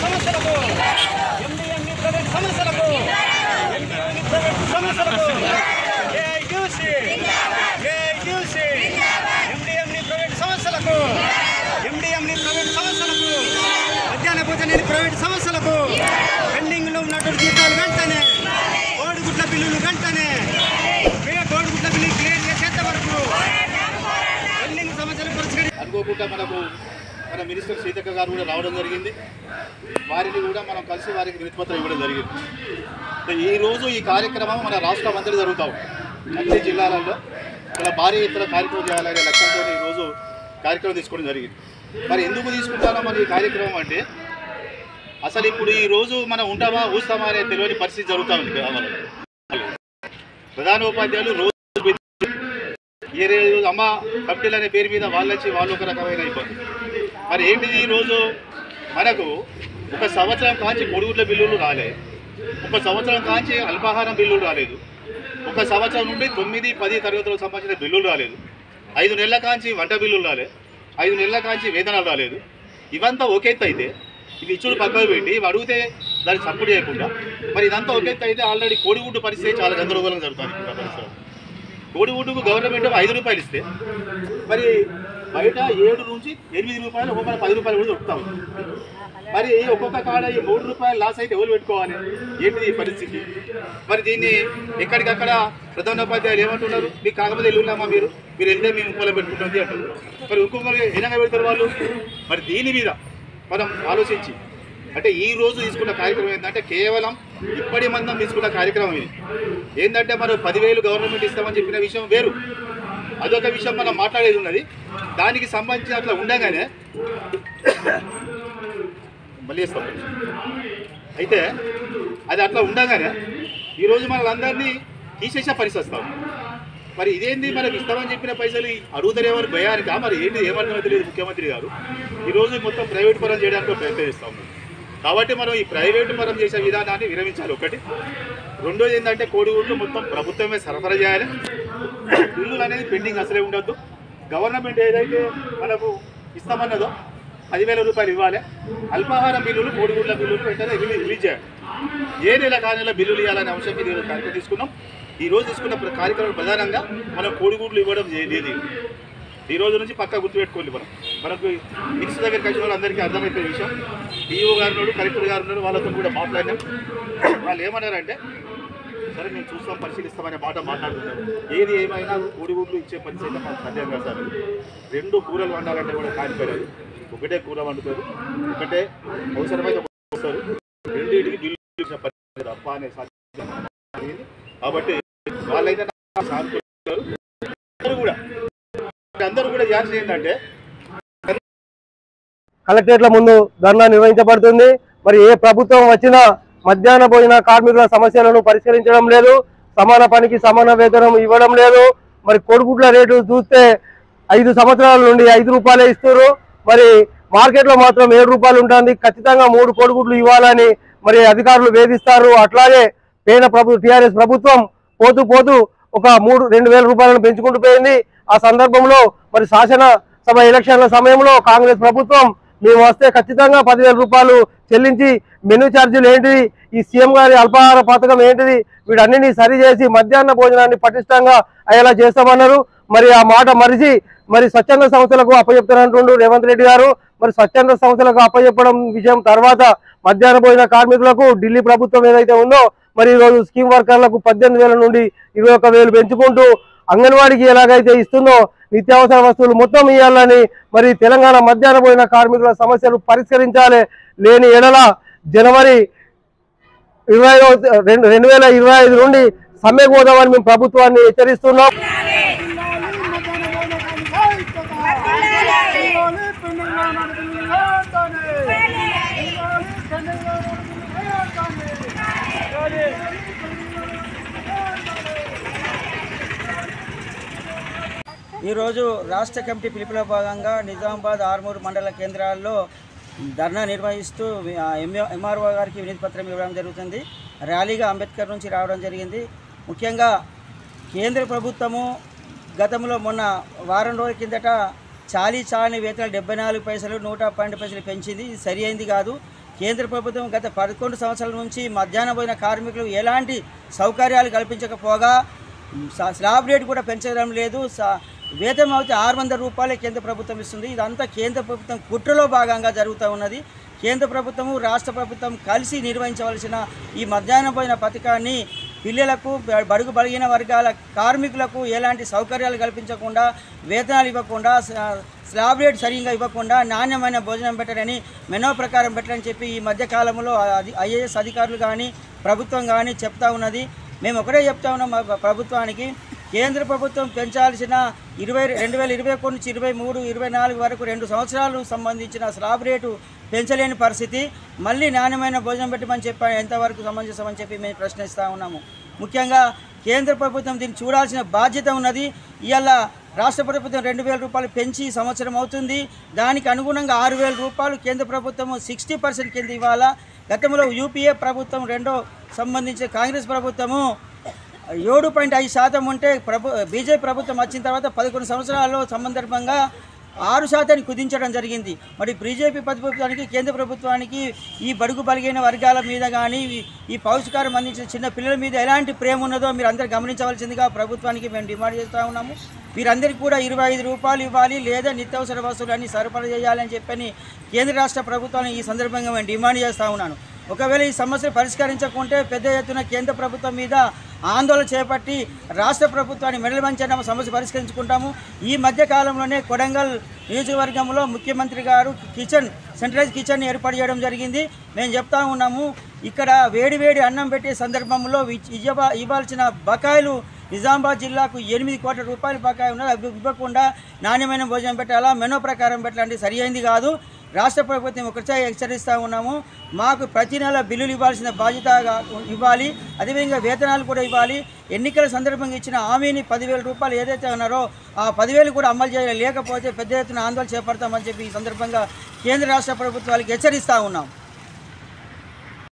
సమస్యలకు ఎండిఎంఈ ప్రైవేట్ సమస్యలకు ఏఐయూసీ ఎండిఎంఈ ప్రైవేట్ సమస్యలకు మధ్యాహ్న భోజన ప్రైవేట్ సమస్యలకు పెండింగ్లో ఉన్నటువంటి జీతాలు వెంటనే కోడిగుడ్ల బిల్లులు వెంటనే కోడిగుడ్ల బిల్లు క్లియర్ చేసేంత వరకు పెండింగ్ సమస్యలు పరిష్కరి అనుకోకుండా మన మినిస్టర్ సీతక్క గారు కూడా రావడం జరిగింది. వారిని కూడా మనం కలిసి వారికి వినతిపత్రం ఇవ్వడం జరిగింది. ఈరోజు ఈ కార్యక్రమం మన రాష్ట్రం అంతా జరుగుతూ ఉంది. అన్ని జిల్లాలలో ఇలా భారీ ఎత్తున కార్యక్రమం చేయాలనే లక్ష్యంతో ఈరోజు కార్యక్రమం తీసుకోవడం జరిగింది. మరి ఎందుకు తీసుకుంటానో మన ఈ కార్యక్రమం అంటే అసలు ఇప్పుడు ఈరోజు మనం ఉంటామా ఊస్తామా అనే తెలియని పరిస్థితి జరుగుతూ ఉంది గ్రామాలలో. ప్రధానోపాధ్యాయులు రోజు ఏ రోజు అమ్మ కమిటీలు అనే పేరు మీద వాళ్ళు ఒక రకమైన ఇబ్బంది. మరి ఏంటిది ఈరోజు మనకు ఒక సంవత్సరం కాంచి కొడుగుడ్ల బిల్లులు రాలేదు, ఒక సంవత్సరం కాంచి అల్పాహారం బిల్లులు రాలేదు, ఒక సంవత్సరం నుండి 9, 10 తరగతులకు సంబంధించిన బిల్లులు రాలేదు, 5 నెలల కాంచి వంట బిల్లులు రాలేదు, 5 నెలల కాంచి వేతనాలు రాలేదు. ఇవంతా ఒకెత్తు అయితే ఇవి ఇచ్చుడు పక్కకు పెట్టి ఇవి అడిగితే దాన్ని సపోర్ట్ చేయకుండా మరి ఇదంతా ఒకెత్తు అయితే ఆల్రెడీ కోడిగుడ్డు పరిస్థితి చాలా గందరగోళంగా జరుగుతుంది. ఇప్పుడు పరిస్థితి కోడిగుడ్డుకు గవర్నమెంట్ 5 రూపాయలు ఇస్తే మరి బయట 7 నుంచి 8 రూపాయలు, ఒక్కొక్క 10 రూపాయలు కూడా దొరుకుతాం. మరి ఒక్కొక్క కాడ ఈ 3 రూపాయలు లాస్ అయితే ఎవరు పెట్టుకోవాలి? ఏంటిది ఈ పరిస్థితి? మరి దీన్ని ఎక్కడికక్కడ ప్రధానోపాధ్యాయులు ఏమంటున్నారు, మీకు కాకపోతే వెళ్ళున్నామా మీరు వెళ్తే మేము ఇంకోలో పెట్టుకుంటుంది అంటున్నారు. మరి ఇంకొకరు ఏనంగా పెడతారు వాళ్ళు. మరి దీని మీద మనం ఆలోచించి అంటే ఈ రోజు తీసుకున్న కార్యక్రమం ఏంటంటే కేవలం ఇప్పటి మందం తీసుకున్న కార్యక్రమం ఇది. ఏంటంటే మనం 10,000 గవర్నమెంట్ ఇస్తామని చెప్పిన విషయం వేరు, అదొక విషయం మనం మాట్లాడేది ఉన్నది. దానికి సంబంధించి అట్లా ఉండగానే మళ్ళీ ఇస్తాం అయితే అది అట్లా ఉండగానే ఈరోజు మనల్ని తీసేసే పరిస్థితి వస్తాం. మరి ఇదేంది మనకు ఇస్తామని చెప్పిన పైసలు అడుగుతారేమని భయానికా మరి ఏంటి ఏమర్థమైతే లేదు ముఖ్యమంత్రి గారు ఈరోజు మొత్తం ప్రైవేట్ పరం చేయడానికి ప్రయత్నం చేస్తాం. కాబట్టి మనం ఈ ప్రైవేటు పరం చేసే విధానాన్ని విరమించాలి ఒకటి. రెండోది ఏంటంటే కోడిగుడ్లు మొత్తం ప్రభుత్వమే సరఫరా చేయాలి. బిల్లులు అనేది పెండింగ్ అసలే ఉండొద్దు. గవర్నమెంట్ ఏదైతే మనకు ఇస్తామన్నదో 10,000 రూపాయలు ఇవ్వాలి. అల్పాహారం బిల్లులు కోడిగుడ్ల బిల్లులు వెంటనే రిలీజ్ చేయాలి. ఏ నెల కానేలా బిల్లులు ఇవ్వాలనే అంశం మీద ఈరోజు కార్యక్రమం తీసుకున్నాం. ఈరోజు తీసుకున్న కార్యక్రమం ప్రధానంగా మనం కోడిగుడ్లు ఇవ్వడం లేదు. ఈ రోజు నుంచి పక్కా గుర్తుపెట్టుకోండి. మనకు మినిస్టర్ దగ్గరికి వచ్చిన వాళ్ళందరికీ అర్థమైపోయే విషయం. డిఓ గారు ఉన్నాడు, కలెక్టర్ గారు ఉన్నారు, వాళ్ళతో కూడా మాట్లాడినాం. వాళ్ళు ఏమన్నారంటే సరే మేము చూస్తాం పరిశీలిస్తామనే మాట మాట్లాడుతున్నారు. ఏది ఏమైనా కోడిగుడ్లు ఇచ్చే పరిస్థితి మాకు సాధ్యం కాదు సార్. 2 కూరలు వండాలంటే కూడా కానిపోయారు. ఒకటే కూర వండుతారు, ఒకటే అవసరమైతే వస్తారు, రెండింటికి బిల్లు పరిస్థితి తప్ప అనే సాధ్యం. కాబట్టి వాళ్ళైతే అందరూ కూడా జాగ్రత్త ఏంటంటే కలెక్టరేట్ల ముందు ధర్నా నిర్వహించబడుతుంది. మరి ఏ ప్రభుత్వం వచ్చినా మధ్యాహ్న భోజన కార్మికుల సమస్యలను పరిష్కరించడం లేదు, సమాన పనికి సమాన వేతనం ఇవ్వడం లేదు. మరి కోడిగుడ్ల రేటు చూస్తే 5 సంవత్సరాల నుండి 5 రూపాయలే ఇస్తారు. మరి మార్కెట్లో మాత్రం 7 రూపాయలు ఉంటుంది. ఖచ్చితంగా 3 కోడిగుడ్లు ఇవ్వాలని మరి అధికారులు వేధిస్తారు. అట్లాగే టీఆర్ఎస్ ప్రభుత్వం పోతూ ఒక 2,000 రూపాయలను పెంచుకుంటూ పోయింది. ఆ సందర్భంలో మరి శాసనసభ ఎలక్షన్ల సమయంలో కాంగ్రెస్ ప్రభుత్వం మేము వస్తే ఖచ్చితంగా 10,000 రూపాయలు చెల్లించి మెనూ ఛార్జీలు ఏంటిది, ఈ సీఎం గారి అల్పాహార పథకం ఏంటిది, వీటన్నిటిని సరిచేసి మధ్యాహ్న భోజనాన్ని పటిష్టంగా అయ్యేలా చేస్తామన్నారు. మరి ఆ మాట మరిచి మరి స్వచ్ఛంద సంస్థలకు అప్పచెప్తారంటుండు రేవంత్ రెడ్డి గారు. మరి స్వచ్ఛంద సంస్థలకు అప్పచెప్పడం విషయం తర్వాత మధ్యాహ్న భోజన కార్మికులకు ఢిల్లీ ప్రభుత్వం ఏదైతే ఉందో మరి ఈరోజు స్కీమ్ వర్కర్లకు 18,000 నుండి 21,000 పెంచుకుంటూ అంగన్వాడికి ఎలాగైతే ఇస్తుందో నిత్యావసర వస్తువులు మొత్తం ఇవ్వాలని మరి తెలంగాణ మధ్యాహ్న భోజన కార్మికుల సమస్యలు పరిష్కరించాలి. లేని ఎడల జనవరి 2025 నుండి సమ్మెకు పోదామని మేము ప్రభుత్వాన్ని హెచ్చరిస్తున్నాం. ఈరోజు రాష్ట్ర కమిటీ పిలుపులో భాగంగా నిజామాబాద్, ఆర్మూర్ మండల కేంద్రాల్లో ధర్నా నిర్వహిస్తూ ఎంఆర్ఓ గారికి వినతి పత్రం ఇవ్వడం జరుగుతుంది. ర్యాలీగా అంబేద్కర్ నుంచి రావడం జరిగింది. ముఖ్యంగా కేంద్ర ప్రభుత్వము గతంలో మొన్న వారం రోజుల కిందట చాలీ వేతనాలు 74 పైసలు 112 పైసలు పెంచింది. ఇది సరి అయింది కాదు. కేంద్ర ప్రభుత్వం గత 11 సంవత్సరాల నుంచి మధ్యాహ్న భోజన కార్మికులు ఎలాంటి సౌకర్యాలు కల్పించకపోగా స్లాబ్ రేట్ కూడా పెంచడం లేదు. వేతనం అయితే 600 రూపాయలే కేంద్ర ప్రభుత్వం ఇస్తుంది. ఇదంతా కేంద్ర ప్రభుత్వం కుట్రలో భాగంగా జరుగుతూ ఉన్నది. కేంద్ర ప్రభుత్వము రాష్ట్ర ప్రభుత్వం కలిసి నిర్వహించవలసిన ఈ మధ్యాహ్న భోజన పథకాన్ని పిల్లలకు బడుగు బలిగిన వర్గాల కార్మికులకు ఎలాంటి సౌకర్యాలు కల్పించకుండా, వేతనాలు ఇవ్వకుండా, స్లాబ్ రేట్ సరిగ్గా ఇవ్వకుండా నాణ్యమైన భోజనం పెట్టారని, మెనూ ప్రకారం పెట్టారని చెప్పి ఈ మధ్యకాలంలో ఐఏఎస్ అధికారులు కానీ ప్రభుత్వం కానీ చెప్తా ఉన్నది. మేము ఒకటే చెప్తా ఉన్నాం ప్రభుత్వానికి, కేంద్ర ప్రభుత్వం పెంచాల్సిన 2021 నుంచి 23, 24 వరకు 2 సంవత్సరాలు సంబంధించిన స్లాబ్ రేటు పెంచలేని పరిస్థితి. మళ్ళీ నాణ్యమైన భోజనం పెట్టమని చెప్పి ఎంతవరకు సమంజసమని చెప్పి మేము ప్రశ్నిస్తూ ఉన్నాము. ముఖ్యంగా కేంద్ర ప్రభుత్వం దీన్ని చూడాల్సిన బాధ్యత ఉన్నది. ఇవాళ రాష్ట్ర ప్రభుత్వం 2000 రూపాయలు పెంచి సంవత్సరం అవుతుంది. దానికి అనుగుణంగా 6000 రూపాయలు కేంద్ర ప్రభుత్వము 60% కింద ఇవ్వాలా. గతంలో యూపీఏ ప్రభుత్వం సంబంధించిన కాంగ్రెస్ ప్రభుత్వము 7.5% ఉంటే బీజేపీ ప్రభుత్వం వచ్చిన తర్వాత 11 సంవత్సరాల్లో సందర్భంగా 6% కుదించడం జరిగింది. మరి బీజేపీ ప్రభుత్వానికి కేంద్ర ప్రభుత్వానికి ఈ బడుగు బలిగిన వర్గాల మీద కానీ ఈ పౌష్టికారం అందించిన చిన్న పిల్లల మీద ఎలాంటి ప్రేమ ఉన్నదో మీరు అందరూ గమనించవలసిందిగా ప్రభుత్వానికి మేము డిమాండ్ చేస్తూ ఉన్నాము. వీరందరికీ కూడా 25 రూపాయలు ఇవ్వాలి, లేదా నిత్యావసర వస్తువులు అన్ని సరఫరా చేయాలని చెప్పని కేంద్ర రాష్ట్ర ప్రభుత్వాన్ని ఈ సందర్భంగా మేము డిమాండ్ చేస్తూ ఉన్నాను. ఒకవేళ ఈ సమస్యలు పరిష్కరించకుంటే పెద్ద ఎత్తున కేంద్ర ప్రభుత్వం మీద ఆందోళన చేపట్టి రాష్ట్ర ప్రభుత్వాన్ని మెడలు వంచి సమస్య పరిష్కరించుకుంటాము. ఈ మధ్య కాలంలోనే కొడంగల్ నియోజకవర్గంలో ముఖ్యమంత్రి గారు సెంట్రలైజ్ కిచెన్ ఏర్పాటు చేయడం జరిగింది. మేము చెప్తా ఉన్నాము, ఇక్కడ వేడివేడి అన్నం పెట్టే సందర్భంలో ఇవ్వాల్సిన బకాయిలు నిజామాబాద్ జిల్లాకు 8 కోట్ల రూపాయల బకాయి ఉన్నది. అవి ఇవ్వకుండా నాణ్యమైన భోజనం పెట్టాలా, మెనూ ప్రకారం పెట్టాలంటే సరి అయింది కాదు. రాష్ట్ర ప్రభుత్వం ఒకసారి హెచ్చరిస్తూ ఉన్నాము. మాకు ప్రతి నెల బిల్లులు ఇవ్వాల్సిన బాధ్యత ఇవ్వాలి, అదేవిధంగా వేతనాలు కూడా ఇవ్వాలి. ఎన్నికల సందర్భంగా ఇచ్చిన హామీని 10,000 రూపాయలు ఏదైతే ఉన్నారో ఆ 10,000 కూడా అమలు చేయలేకపోతే పెద్ద ఎత్తున ఆందోళన చేపడతామని చెప్పి ఈ సందర్భంగా కేంద్ర రాష్ట్ర ప్రభుత్వాలకు హెచ్చరిస్తూ ఉన్నాం.